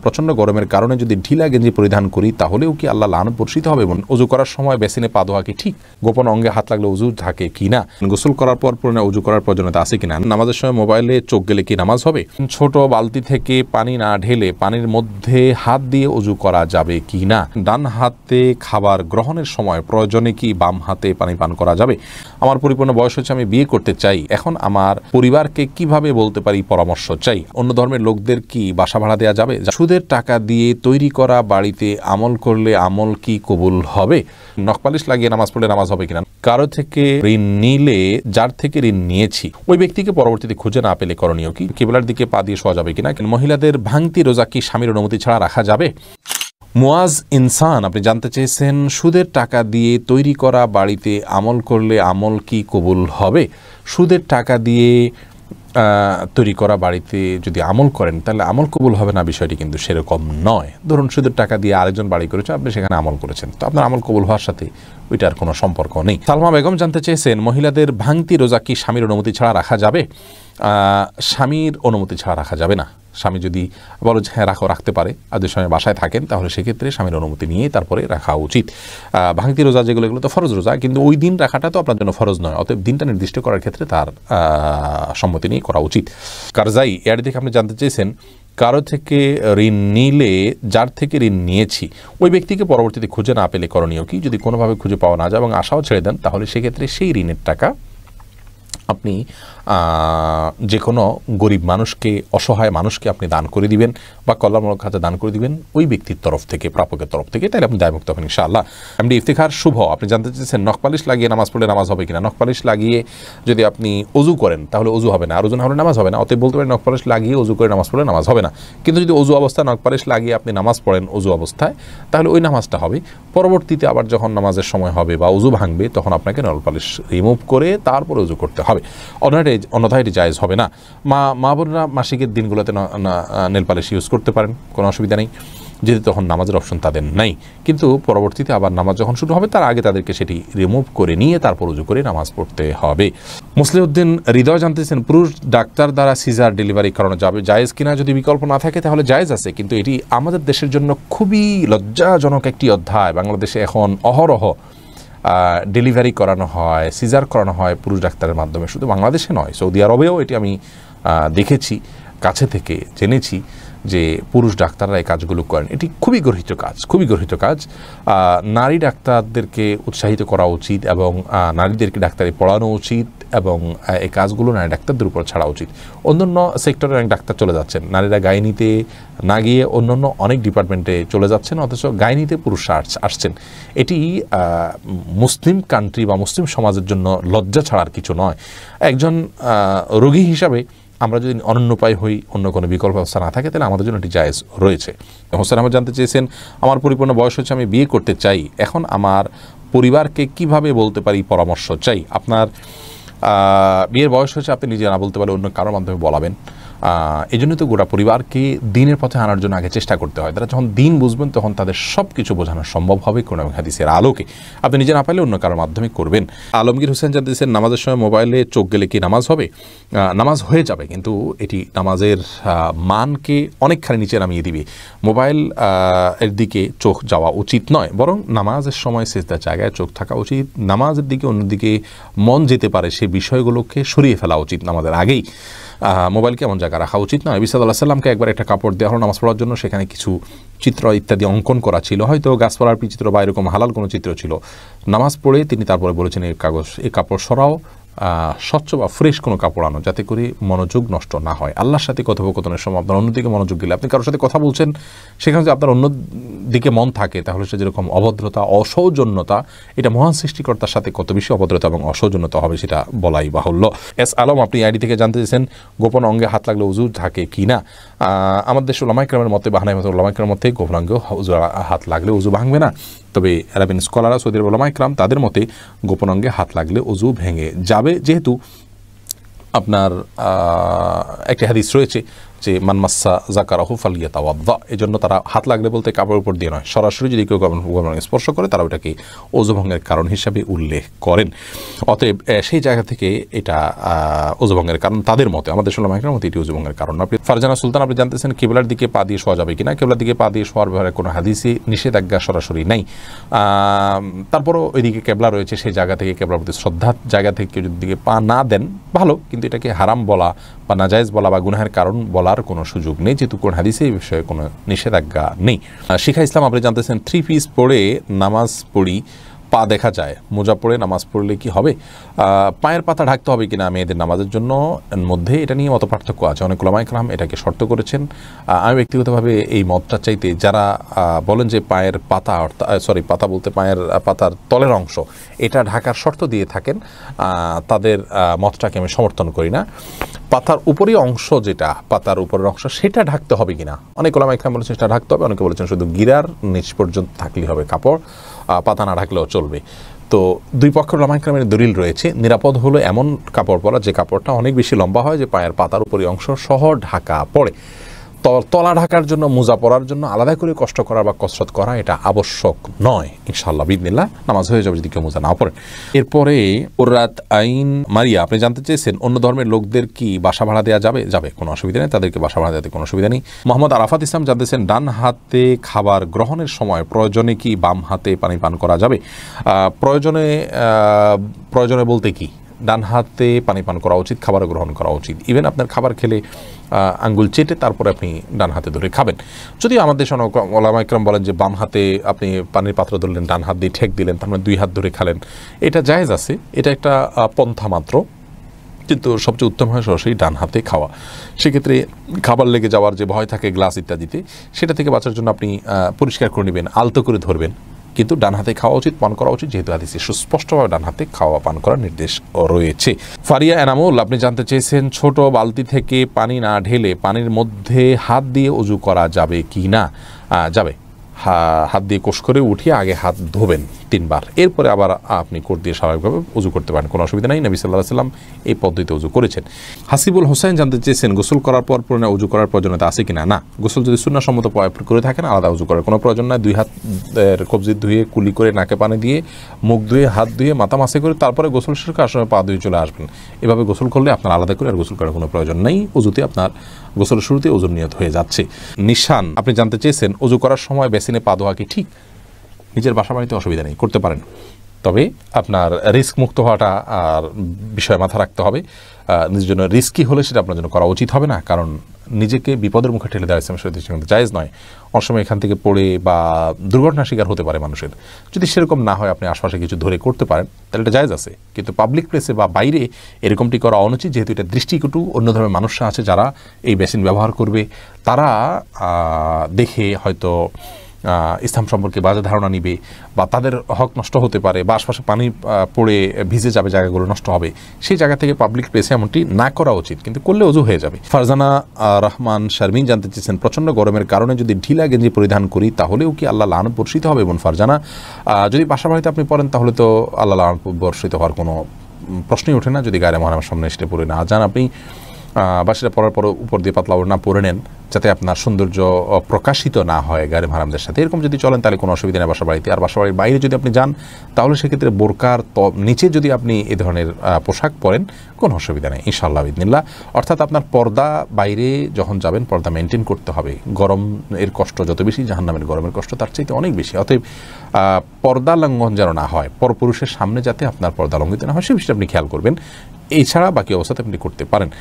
প্রচণ্ড গরমের কারণে যদি ঢিলা গেঞ্জি পরিধান করি তাহলেও কি আল্লাহ লানত বর্ষিত হবে? অজু করার সময় বেসিনে পা ধোয়া কি ঠিক? গোপন অঙ্গে হাত লাগলে উজু থাকে কি না? গোসল করার পর পুরনো উজু করার প্রয়োজনীয়তা আছে কিনা? নামাজের সময় মোবাইলে চোখ গেলে কি নামাজ হবে? ছোট বালতি থেকে পানি না ঢেলে পানির মধ্যে হাত দিয়ে উজু করা যাবে কি না? ডান হাতে খাবার গ্রহণের সময় প্রয়োজনে কি বাম হাতে পানি পান করা যাবে? আমার পরিপূর্ণ বয়স হচ্ছে, আমি বিয়ে করতে চাই, এখন আমার পরিবারকে কিভাবে বলতে পারি পরামর্শ চাই? অন্য ধর্মের লোকদের কি বাসা ভাড়া দেওয়া যাবে? সুদের টাকা দিয়ে তৈরি করা বাড়িতে আমল করলে আমল কি কবুল হবে? নখপালিশ লাগিয়ে নামাজ পড়লে নামাজ হবে কিনা? কারো থেকে ঋণ নিলে যার থেকে ঋণ নিয়েছি ওই ব্যক্তিকে পরবর্তীতে খুঁজে না পেলে করণীয় কি? কিবলার দিকে পা দিয়ে শোয়া যাবে কিনা? মহিলাদের ভাঙতি রোজা কি স্বামীর অনুমতি ছাড়া রাখা যাবে? মুয়াজ ইনসান আপনি জানতে চেয়েছেন, সুদের টাকা দিয়ে তৈরি করা বাড়িতে আমল করলে আমল কি কবুল হবে? সুদের টাকা দিয়ে তৈরি করা বাড়িতে যদি আমল করেন তাহলে আমল কবুল হবে না, বিষয়টি কিন্তু সেরকম নয়। ধরুন সুদের টাকা দিয়ে আরেকজন বাড়ি করেছেন, আপনি সেখানে আমল করেছেন, তো আপনার আমল কবুল হওয়ার সাথে ওইটার কোনো সম্পর্ক নেই। সালমা বেগম জানতে চেয়েছেন, মহিলাদের ভাঙতি রোজা কি স্বামীর অনুমতি ছাড়া রাখা যাবে? স্বামীর অনুমতি ছাড়া রাখা যাবে না। স্বামী যদি বলো যে হ্যাঁ রাখতে পারে, আর যদি স্বামী বাসায় থাকেন তাহলে সেক্ষেত্রে স্বামীর অনুমতি নিয়ে তারপরে রাখা উচিত। ভাঙতি রোজা যেগুলো, এগুলো তো ফরজ রোজা, কিন্তু ওই দিন রাখাটা তো আপনার জন্য ফরজ নয়, অতএব দিনটা নির্দিষ্ট করার ক্ষেত্রে তার সম্মতি নিয়ে করা উচিত। কারজাই এর দিকে আপনি জানতে চেয়েছেন, কারো থেকে ঋণ নিলে যার থেকে ঋণ নিয়েছি ওই ব্যক্তিকে পরবর্তীতে খুঁজে না পেলে করণীয় কি? যদি কোনোভাবে খুঁজে পাওয়া না যায় এবং আশাও ছেড়ে দেন তাহলে সেক্ষেত্রে সেই ঋণের টাকা আপনি যে কোনো গরিব মানুষকে, অসহায় মানুষকে আপনি দান করে দিবেন বা কল্যাণমূলক খাতে দান করে দিবেন ওই ব্যক্তির তরফ থেকে, প্রাপকের তরফ থেকে, তাহলে আপনি দায়মুক্ত হবেন ইনশাআল্লাহ। এমডি ইফতিখার শুভ আপনি জানতে চেয়েছেন, নখপালিশ লাগিয়ে নামাজ পড়লে নামাজ হবে কিনা? নখপালিশ লাগিয়ে যদি আপনি অজু করেন তাহলে অজু হবে না, আর ওজু না হলে নামাজ হবে না। অতএব বলতে পারেন নখপালিশ লাগিয়ে অজু করে নামাজ পড়লে নামাজ হবে না। কিন্তু যদি অজু অবস্থায় নখপালিশ লাগিয়ে আপনি নামাজ পড়েন অজু অবস্থায়, তাহলে ওই নামাজটা হবে। পরবর্তীতে আবার যখন নামাজের সময় হবে বা অজু ভাঙবে তখন আপনাকে নখপালিশ রিমুভ করে তারপরে অজু করতে হবে, অন্যথায় এটি জায়েজ হবে না। মা বোনরা মাসিকের দিনগুলোতে নেল পালিশ ইউজ করতে পারেন, কোনো অসুবিধা নেই, যেহেতু তখন নামাজের অপশন তাদের নাই। কিন্তু পরবর্তীতে আবার নামাজ যখন শুরু হবে তার আগে তাদেরকে সেটি রিমুভ করে নিয়ে তারপর উজু করে নামাজ পড়তে হবে। মুসলিউদ্দিন হৃদয় জানতেছেন, পুরুষ ডাক্তার দ্বারা সিজার ডেলিভারি করানো যাবে জায়েজ কিনা? যদি বিকল্প না থাকে তাহলে জায়েজ আছে, কিন্তু এটি আমাদের দেশের জন্য খুবই লজ্জাজনক একটি অধ্যায়। বাংলাদেশে এখন অহরহ ডেলিভারি করানো হয়, সিজার করানো হয় পুরুষ ডাক্তারের মাধ্যমে। শুধু বাংলাদেশে নয়, সৌদি আরবেও এটি আমি দেখেছি, কাছে থেকে জেনেছি যে পুরুষ ডাক্তাররা এই কাজগুলো করেন। এটি খুবই গর্হিত কাজ, খুবই গর্হিত কাজ। নারী ডাক্তারদেরকে উৎসাহিত করা উচিত এবং নারীদেরকে ডাক্তারি পড়ানো উচিত এবং এই কাজগুলো নারী ডাক্তারদের উপর ছাড়া উচিত। অন্যান্য সেক্টরে অনেক ডাক্তার চলে যাচ্ছেন, নারীরা গাইনিতে না গিয়ে অন্যান্য অনেক ডিপার্টমেন্টে চলে যাচ্ছেন, অথচ গাইনিতে পুরুষরা আসছেন। এটি মুসলিম কান্ট্রি বা মুসলিম সমাজের জন্য লজ্জা ছাড়ার কিছু নয়। একজন রোগী হিসাবে আমরা যদি অনন্য উপায় হই, অন্য কোনো বিকল্প ব্যবস্থা না থাকে, তাহলে আমাদের জন্য এটি জায়েজ রয়েছে। হোসেন আহমদ জানতে চেয়েছেন, আমার পরিপূর্ণ বয়স হচ্ছে, আমি বিয়ে করতে চাই, এখন আমার পরিবারকে কিভাবে বলতে পারি পরামর্শ চাই? আপনার বিয়ের বয়স হচ্ছে, আপনি নিজে না বলতে পারলে অন্য কারোর মাধ্যমে বলাবেন। এই জন্য তো গোটা পরিবারকে দিনের পথে আনার জন্য আগে চেষ্টা করতে হয়। তারা যখন দিন বুঝবেন তখন তাদের সব কিছু বোঝানো সম্ভব হবে কোরআন এবং হাদিসের আলোকে। আপনি নিজে না পারলে অন্য কারোর মাধ্যমে করবেন। আলমগীর হোসেন জানতেছেন, নামাজের সময় মোবাইলে চোখ গেলে কি নামাজ হবে? নামাজ হয়ে যাবে, কিন্তু এটি নামাজের মানকে অনেকখানি নিচে নামিয়ে দিবে। মোবাইল এর দিকে চোখ যাওয়া উচিত নয়, বরং নামাজের সময় সিজদার জায়গায় চোখ থাকা উচিত। নামাজের দিকে অন্যদিকে মন যেতে পারে সেই বিষয়গুলোকে সরিয়ে ফেলা উচিত নামাজের আগেই। মোবাইলকে এমন জায়গায় রাখা উচিত নয়। নবী সাল্লাল্লাহু আলাইহি ওয়াসাল্লামকে একবার একটা কাপড় দেওয়া হলো নামাজ পড়ার জন্য, সেখানে কিছু চিত্র ইত্যাদি অঙ্কন করা ছিল, হয়তো গাছপালার চিত্র বা এরকম হালাল কোনো চিত্র ছিল। নামাজ পড়ে তিনি তারপরে বলেছেন, এই কাপড় সরাও, স্বচ্ছ বা ফ্রেশ কোনো কাপড় আনো, যাতে করে মনোযোগ নষ্ট না হয়। আল্লাহর সাথে কথোপকথনের সময় আপনার অন্যদিকে মনোযোগ দিলে, আপনি কারোর সাথে কথা বলছেন, সেখানে যদি আপনার অন্য দিকে মন থাকে তাহলে সে যেরকম অভদ্রতা, অসৌজন্যতা, এটা মহান সৃষ্টিকর্তার সাথে কত বেশি অভদ্রতা এবং অসৌজন্যতা হবে সেটা বলাই বাহুল্য। এস আলম আপনি আইডি থেকে জানতে চেয়েছেন, গোপন অঙ্গে হাত লাগলে উজু থাকে কি না? আমাদের দেশে উলামায়ে কেরামের মতে, বাহানাই মতে উলামায়ে কেরামের মতে গোপন অঙ্গে হাত লাগলে উজু ভাঙবে না। তবে আরবিন স্কলাররা, সৌদি আরবের উলামায়ে কেরাম, তাদের মতে গোপন অঙ্গে হাত লাগলে উজু ভেঙে যাবে, যেহেতু আপনার একটি হাদিস রয়েছে যে মানমাসা জাকারাহু ফালিয়াতাওয়াদ্দা, এই জন্য তারা হাত লাগলে বলতে কাপড়ের উপর দিয়ে নয়, সরাসরি যদি কেউ স্পর্শ করে তারা ওটাকে ওযু ভঙ্গের কারণ হিসাবে উল্লেখ করেন। অতএব সেই জায়গা থেকে এটা ওযু ভঙ্গের কারণ তাদের মতে, আমাদের উলামা ইকরামের মতে এটি ওযু ভঙ্গের কারণ। আপনি ফারজানা সুলতান, আপনি জানতেছেন কিবলার দিকে পা দিয়ে শোয়া যাবে কিনা। কিবলার দিকে পা দিয়ে শোয়ার ব্যাপারে কোনো হাদিসে নিষেধাজ্ঞা সরাসরি নাই, তারপরও ওইদিকে কেবলা রয়েছে, সেই জায়গা থেকে কেবলার প্রতি শ্রদ্ধার জায়গা থেকে কেউ যদি দিকে পা না দেন ভালো, কিন্তু এটাকে হারাম বলা বা নাজায়েজ বলা বা গুনাহের কারণ বলার কোনো সুযোগ নেই, যেহেতু কোন হাদিসে এই বিষয়ে কোনো নিষেধাজ্ঞা নেই। শিখা ইসলাম, আপনি জানতেছেন 3 পিস পরে নামাজ পড়ি, পা দেখা যায়, মোজা পরে নামাজ পড়লে কি হবে? পায়ের পাতা ঢাকতে হবে কিনা মেয়েদের নামাজের জন্য মধ্যে এটা নিয়ে মত পার্থক্য আছে। অনেক উলামা ইকরাম এটাকে শর্ত করেছেন। আমি ব্যক্তিগতভাবে এই মতটা চাইতে যারা বলেন যে পায়ের পাতা, পাতা বলতে পায়ের পাতার তলের অংশ এটা ঢাকার শর্ত দিয়ে থাকেন, তাদের মতটাকে আমি সমর্থন করি না। পাতার উপরের অংশ, যেটা পাতার উপরের অংশ, সেটা ঢাকতে হবে কিনা অনেক উলামা ইকরাম বলেছেন সেটা ঢাকতে হবে, অনেকে বলেছেন শুধু গিরার নিচ পর্যন্ত থাকলেই হবে কাপড়, পাতা না ঢাকলেও চলবে। তো দুই পক্ষের উলামা ইকরামের দলিল রয়েছে। নিরাপদ হলো এমন কাপড় পরা যে কাপড়টা অনেক বেশি লম্বা হয়, যে পায়ের পাতার উপরের অংশ সহ ঢাকা পড়ে। তলা ঢাকার জন্য, মোজা পরার জন্য আলাদা করে কষ্ট করা বা কসরত করা এটা আবশ্যক নয়। ইনশাআল্লাহ বিদিনিল্লাহ নামাজ হয়ে যাবে যদি কেউ মোজা না পড়েন। এরপরে ওরাত আইন মারিয়া, আপনি জানতে চেয়েছেন অন্য ধর্মের লোকদের কি বাসা ভাড়া দেওয়া যাবে? যাবে, কোনো অসুবিধা নেই, তাদেরকে বাসা ভাড়া দেওয়াতে কোনো অসুবিধা নেই। মোহাম্মদ আরাফাত ইসলাম জানতেছেন ডান হাতে খাবার গ্রহণের সময় প্রয়োজনে কি বাম হাতে পানি পান করা যাবে? প্রয়োজনে বলতে কি, ডান হাতে পানি পান করা উচিত, খাবার গ্রহণ করা উচিত। ইভেন আপনার খাবার খেলে আঙ্গুল চেটে তারপরে আপনি ডান হাতে ধরে খাবেন। যদিও আমাদের উলামা ইকরাম বলেন যে বাম হাতে আপনি পানির পাত্র ধরলেন, ডান হাত দিয়ে ঠেক দিলেন, তার মানে 2 হাত ধরে খালেন, এটা জায়েজ আছে, এটা একটা পন্থা মাত্র, কিন্তু সবচেয়ে উত্তম হয় সরাসরি ডান হাতে খাওয়া। সেক্ষেত্রে খাবার লেগে যাওয়ার যে ভয় থাকে গ্লাস ইত্যাদিতে, সেটা থেকে বাঁচার জন্য আপনি পরিষ্কার করে নেবেন, আলতো করে ধরবেন, কিন্তু ডান হাতে খাওয়া উচিত, পান করা উচিত, যেহেতু হাদিসে সুস্পষ্টভাবে ডান হাতে খাওয়া পান করার নির্দেশ রয়েছে। ফারিয়া এনামুল, আপনি জানতে চেয়েছেন ছোট বালতি থেকে পানি না ঢেলে পানির মধ্যে হাত দিয়ে ওযু করা যাবে কি না? যাবে। হাত দিয়ে কোষ করে উঠিয়ে আগে হাত ধোবেন 3 বার, এরপরে আবার আপনি কোট দিয়ে স্বাভাবিকভাবে ওযু করতে পারেন, কোনো অসুবিধা নেই। নবী সাল্লাল্লাহু আলাইহি ওয়াসাল্লাম এই পদ্ধতিতে ওযু করেছেন। হাসিবুল হোসেন জানতে চেয়েছেন গোসল করার পর পুনরায় ওযু করার প্রয়োজনীয়তা আছে কিনা? না, গোসল যদি সুন্নাহসম্মত করে থাকেন আলাদা ওযু করার কোনো প্রয়োজন নাই। 2 হাতের কবজি ধুয়ে, কুলি করে, নাকে পানি দিয়ে, মুখ ধুয়ে, হাত ধুয়ে, মাথা মাসে করে তারপরে গোসল শেষ করে আসলে পা ধুয়ে চলে আসবেন। এভাবে গোসল করলে আপনার আলাদা করে আর গোসল করার কোনো প্রয়োজন নেই। ওযুতে আপনার গোসলের শুরুতে ওযুর নিয়ত হয়ে যাচ্ছে। নিশান, আপনি জানতে চেয়েছেন ওযু করার সময় বেসিনে পা ধোয়া কি ঠিক? নিজের বাসা বাড়িতে অসুবিধা নেই, করতে পারেন, তবে আপনার রিস্ক মুক্ত হওয়াটা আর বিষয় মাথা রাখতে হবে। নিজের জন্য রিস্কি হলে সেটা আপনার জন্য করা উচিত হবে না, কারণ নিজেকে বিপদের মুখে ঠেলে দেওয়া ইসলামের শরীয়তে কিন্তু জায়েজ নয়। অনেক সময় এখান থেকে পড়ে বা দুর্ঘটনার শিকার হতে পারে মানুষের। যদি সেরকম না হয়, আপনি আশপাশে কিছু ধরে করতে পারেন, তাহলে এটা জায়েজ আছে, কিন্তু পাবলিক প্লেসে বা বাইরে এরকমটি করা অনুচিত, যেহেতু এটা দৃষ্টিকটু। অন্য ধর্মের মানুষরা আছে যারা এই বেসিন ব্যবহার করবে, তারা দেখে হয়তো ইসলাম সম্পর্কে বাজে ধারণা নিবে, বা তাদের হক নষ্ট হতে পারে, বা আশপাশে পানি পড়ে ভিজে যাবে, জায়গাগুলো নষ্ট হবে। সেই জায়গা থেকে পাবলিক প্লেসে এমনটি না করা উচিত, কিন্তু করলে ওযু হয়ে যাবে। ফারজানা রহমান শারমিন জানতে চেয়েছেন প্রচণ্ড গরমের কারণে যদি ঢিলা গেঞ্জি পরিধান করি তাহলেও কি আল্লাহ লানত বর্ষিত হবে? এবং ফারজানা, যদি বাসা বাড়িতে আপনি পড়েন তাহলে তো আল্লাহ লানত বর্ষিত হওয়ার কোনো প্রশ্নই ওঠে না, যদি গায়ে মহারামের সামনে এসে পড়ে না যান আপনি, বা সেটা পরার পর উপর দিয়ে পাতলা ওড়না পরে নেন, যাতে আপনার সৌন্দর্য প্রকাশিত না হয় গায়ে হারামদের সাথে। এরকম যদি চলেন তাহলে কোনো অসুবিধা নেই বাসা বাড়িতে। আর বাসা বাড়ির বাইরে যদি আপনি যান তাহলে সেক্ষেত্রে বোরকার নিচে যদি আপনি এ ধরনের পোশাক পরেন, কোনো অসুবিধা নেই ইনশাআল্লাহ বিদিনিল্লাহ। অর্থাৎ আপনার পর্দা, বাইরে যখন যাবেন পর্দা মেনটেন করতে হবে। গরম এর কষ্ট যত বেশি, জাহান্নামের গরমের কষ্ট তার চাইতে অনেক বেশি। অতএব পর্দা লঙ্ঘন যেন না হয়, পরপুরুষের সামনে যাতে আপনার পর্দা লঙ্ঘিত না হয়, সে বিষয়টা আপনি খেয়াল করবেন। এছাড়া বাকি অবস্থাতে আপনি করতে পারেন।